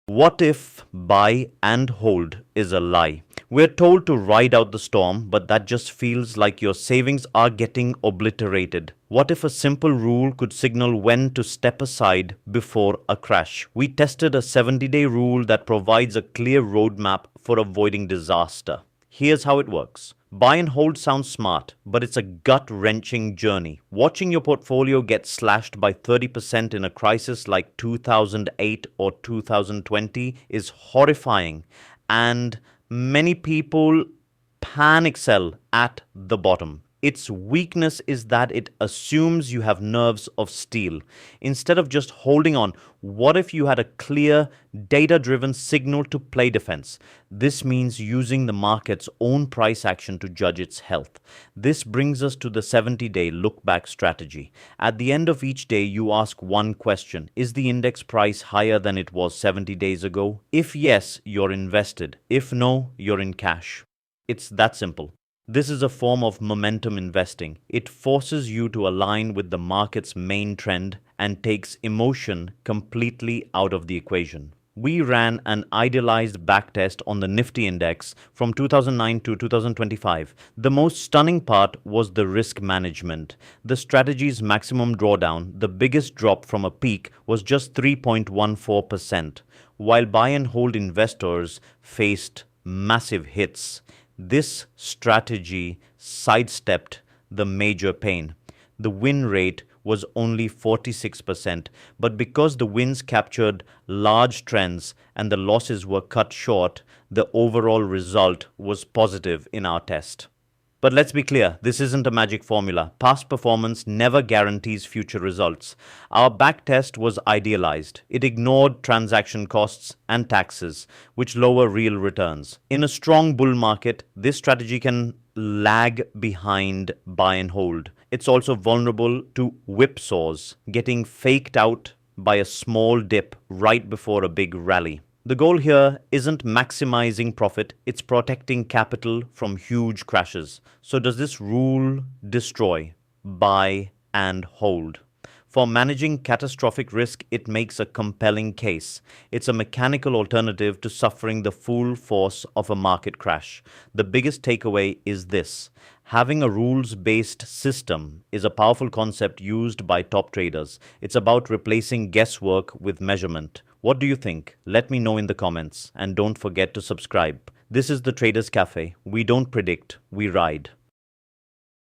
What if buy and hold is a lie? We're told to ride out the storm, but that just feels like your savings are getting obliterated. What if a simple rule could signal when to step aside before a crash? We tested a 70-day rule that provides a clear roadmap for avoiding disaster. Here's how it works. Buy and hold sounds smart, but it's a gut-wrenching journey. Watching your portfolio get slashed by 30% in a crisis like 2008 or 2020 is horrifying, and many people panic sell at the bottom. Its weakness is that it assumes you have nerves of steel. Instead of just holding on, what if you had a clear, data driven signal to play defense? This means using the market's own price action to judge its health. This brings us to the 70-day look back strategy. At the end of each day, you ask one question: is the index price higher than it was 70 days ago? If yes, you're invested. If no, you're in cash. It's that simple. This is a form of momentum investing. It forces you to align with the market's main trend and takes emotion completely out of the equation. We ran an idealized backtest on the Nifty index from 2009 to 2025. The most stunning part was the risk management. The strategy's maximum drawdown, the biggest drop from a peak, was just 3.14%, while buy and hold investors faced massive hits. This strategy sidestepped the major pain. The win rate was only 46%, but because the wins captured large trends and the losses were cut short, the overall result was positive in our test. But let's be clear, this isn't a magic formula. Past performance never guarantees future results. Our backtest was idealized. It ignored transaction costs and taxes, which lower real returns. In a strong bull market, this strategy can lag behind buy and hold. It's also vulnerable to whipsaws, getting faked out by a small dip right before a big rally. The goal here isn't maximizing profit, it's protecting capital from huge crashes. So does this rule destroy buy and hold? For managing catastrophic risk, it makes a compelling case. It's a mechanical alternative to suffering the full force of a market crash. The biggest takeaway is this: having a rules-based system is a powerful concept used by top traders. It's about replacing guesswork with measurement. What do you think? Let me know in the comments, and don't forget to subscribe. This is the Traders Cafe. We don't predict, we ride.